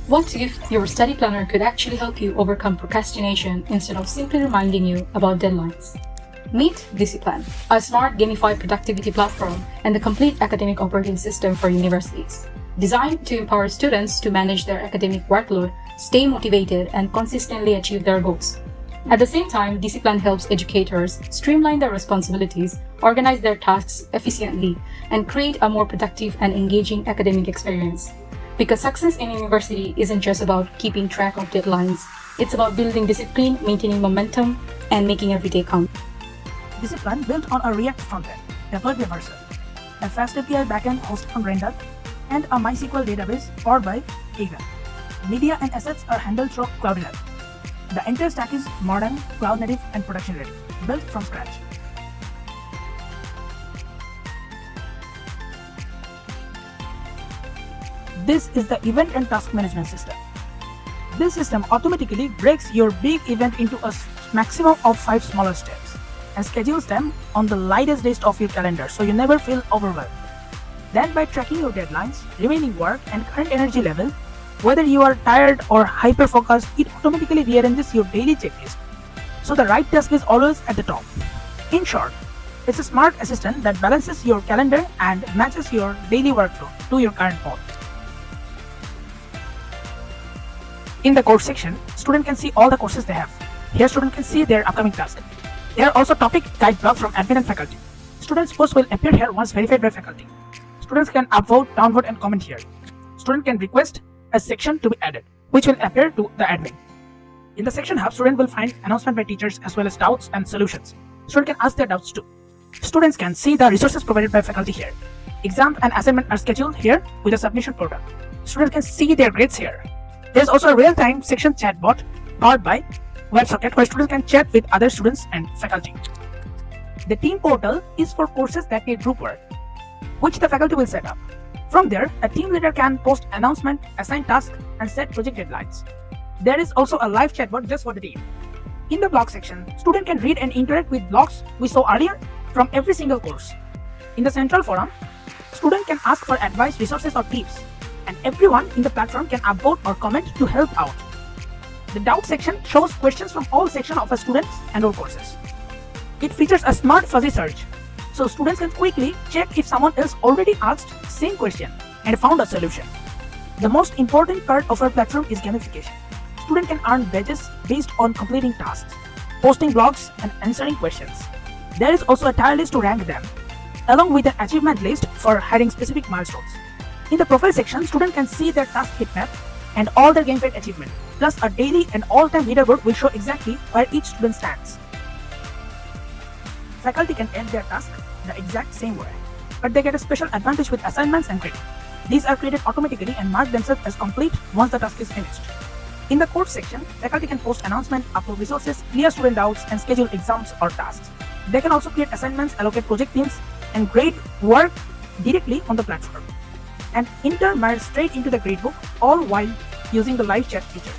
What if your study planner could actually help you overcome procrastination instead of simply reminding you about deadlines? Meet DisciPlan, a smart gamified productivity platform and the complete academic operating system for universities. Designed to empower students to manage their academic workload, stay motivated, and consistently achieve their goals. At the same time, DisciPlan helps educators streamline their responsibilities, organize their tasks efficiently, and create a more productive and engaging academic experience. Because success in university isn't just about keeping track of deadlines, it's about building discipline, maintaining momentum, and making every day count. DisciPlan built on a React frontend, a WordPress version, a FastAPI backend hosted on Render, and a MySQL database powered by Eagle. Media and assets are handled through Cloud 11. The entire stack is modern, cloud native, and production ready, built from scratch. This is the event and task management system. This system automatically breaks your big event into a maximum of 5 smaller steps and schedules them on the lightest days of your calendar so you never feel overwhelmed. Then by tracking your deadlines, remaining work, and current energy level, whether you are tired or hyper-focused, it automatically rearranges your daily checklist so the right task is always at the top. In short, it's a smart assistant that balances your calendar and matches your daily workflow to your current mode. In the course section, student can see all the courses they have. Here student can see their upcoming task. There are also topic guide blogs from admin and faculty. Students' posts will appear here once verified by faculty. Students can upvote, downvote, and comment here. Student can request a section to be added, which will appear to the admin. In the section hub, student will find announcement by teachers as well as doubts and solutions. Student can ask their doubts too. Students can see the resources provided by faculty here. Exams and assignment are scheduled here with a submission portal. Students can see their grades here. There is also a real-time section chatbot powered by Websocket where students can chat with other students and faculty. The team portal is for courses that need group work, which the faculty will set up. From there, a team leader can post announcement, assign tasks, and set project deadlines. There is also a live chatbot just for the team. In the blog section, student can read and interact with blogs we saw earlier from every single course. In the central forum, student can ask for advice, resources, or tips, and everyone in the platform can upvote or comment to help out. The doubt section shows questions from all sections of a student's and all courses. It features a smart fuzzy search, so students can quickly check if someone else already asked same question and found a solution. The most important part of our platform is gamification. Students can earn badges based on completing tasks, posting blogs, and answering questions. There is also a tier list to rank them, along with an achievement list for hitting specific milestones. In the profile section, students can see their task heat map and all their gamified achievement, plus a daily and all-time leaderboard will show exactly where each student stands. Faculty can end their task the exact same way, but they get a special advantage with assignments and grading. These are created automatically and mark themselves as complete once the task is finished. In the course section, faculty can post announcements, upload resources, clear student doubts, and schedule exams or tasks. They can also create assignments, allocate project teams, and grade work directly on the platform, and enter mail straight into the gradebook, all while using the live chat feature.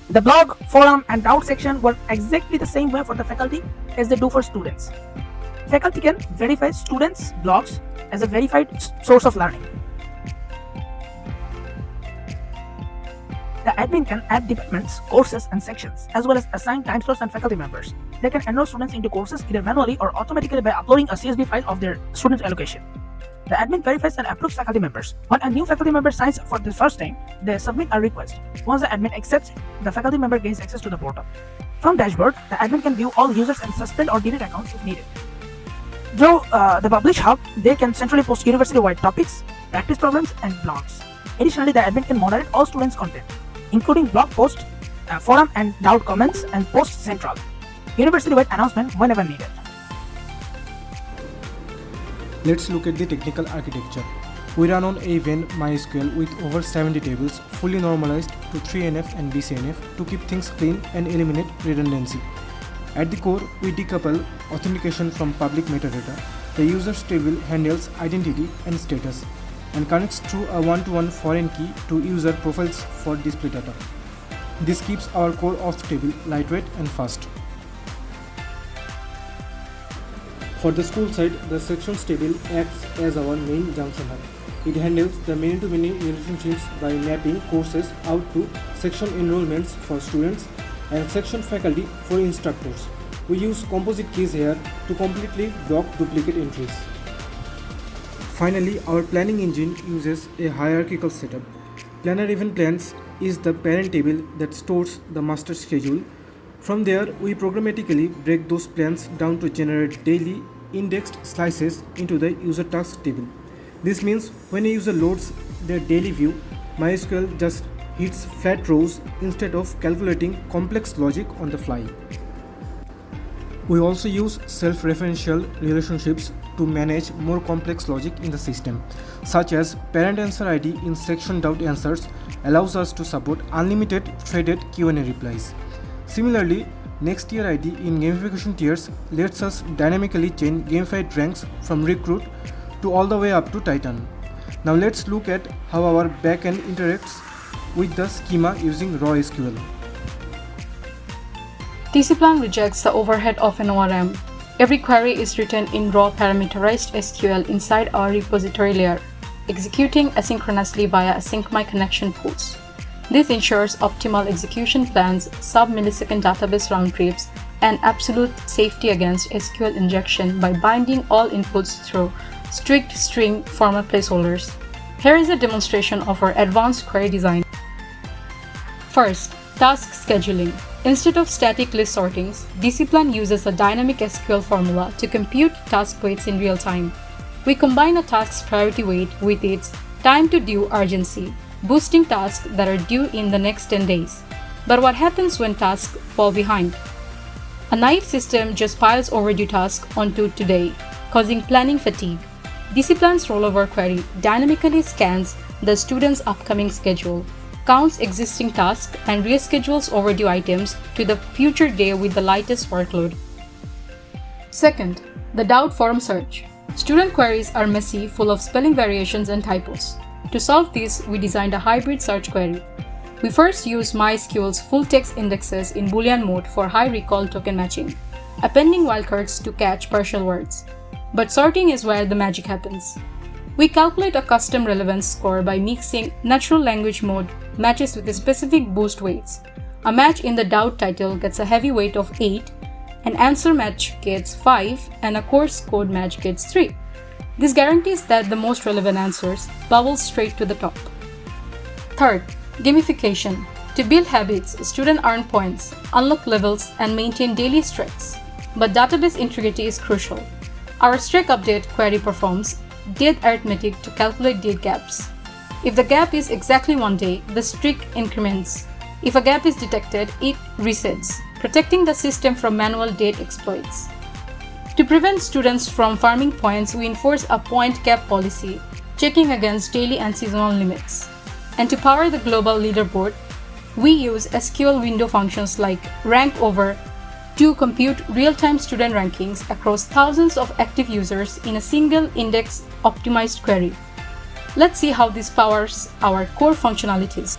The blog, forum, and doubt section work exactly the same way for the faculty as they do for students. Faculty can verify students' blogs as a verified source of learning. The admin can add departments, courses, and sections, as well as assign time slots and faculty members. They can enroll students into courses either manually or automatically by uploading a CSV file of their student allocation. The admin verifies and approves faculty members. When a new faculty member signs up for the first time, they submit a request. Once the admin accepts, the faculty member gains access to the portal. From dashboard, the admin can view all users and suspend or delete accounts if needed. Through the Publish Hub, they can centrally post university-wide topics, practice problems, and blogs. Additionally, the admin can moderate all students' content, including blog posts, forum and doubt comments, and post central university-wide announcement whenever needed. Let's look at the technical architecture. We run on a Venn MySQL with over 70 tables, fully normalized to 3NF and BCNF to keep things clean and eliminate redundancy. At the core, we decouple authentication from public metadata. The user's table handles identity and status and connects through a one-to-one foreign key to user profiles for display data. This keeps our core auth table lightweight and fast. For the school side, the sections table acts as our main junction hub. It handles the many-to-many relationships by mapping courses out to section enrollments for students and section faculty for instructors. We use composite keys here to completely block duplicate entries. Finally, our planning engine uses a hierarchical setup. Planner event plans is the parent table that stores the master schedule. From there, we programmatically break those plans down to generate daily indexed slices into the user task table. This means when a user loads their daily view, MySQL just hits flat rows instead of calculating complex logic on the fly. We also use self-referential relationships to manage more complex logic in the system, such as parent answer ID in section doubt answers allows us to support unlimited threaded Q&A replies. Similarly, next tier ID in gamification tiers lets us dynamically change gamified ranks from recruit to all the way up to Titan. Now let's look at how our backend interacts with the schema using raw SQL. DisciPlan rejects the overhead of an ORM. Every query is written in raw parameterized SQL inside our repository layer, executing asynchronously via async-my connection pools. This ensures optimal execution plans, sub-millisecond database round trips, and absolute safety against SQL injection by binding all inputs through strict string format placeholders. Here is a demonstration of our advanced query design. First, task scheduling. Instead of static list sortings, DisciPlan uses a dynamic SQL formula to compute task weights in real time. We combine a task's priority weight with its time to due urgency, boosting tasks that are due in the next 10 days. But what happens when tasks fall behind? A naive system just piles overdue tasks onto today, causing planning fatigue. DisciPlan's rollover query dynamically scans the student's upcoming schedule, counts existing tasks, and reschedules overdue items to the future day with the lightest workload. Second, the doubt form search. Student queries are messy, full of spelling variations and typos. To solve this, we designed a hybrid search query. We first used MySQL's full-text indexes in Boolean mode for high recall token matching, appending wildcards to catch partial words. But sorting is where the magic happens. We calculate a custom relevance score by mixing natural language mode matches with a specific boost weights. A match in the doubt title gets a heavy weight of 8, an answer match gets 5, and a course code match gets 3. This guarantees that the most relevant answers bubble straight to the top. Third, gamification. To build habits, students earn points, unlock levels, and maintain daily streaks. But database integrity is crucial. Our streak update query performs date arithmetic to calculate date gaps. If the gap is exactly 1 day, the streak increments. If a gap is detected, it resets, protecting the system from manual date exploits. To prevent students from farming points, we enforce a point cap policy, checking against daily and seasonal limits. And to power the global leaderboard, we use SQL window functions like rank over to compute real-time student rankings across thousands of active users in a single index-optimized query. Let's see how this powers our core functionalities.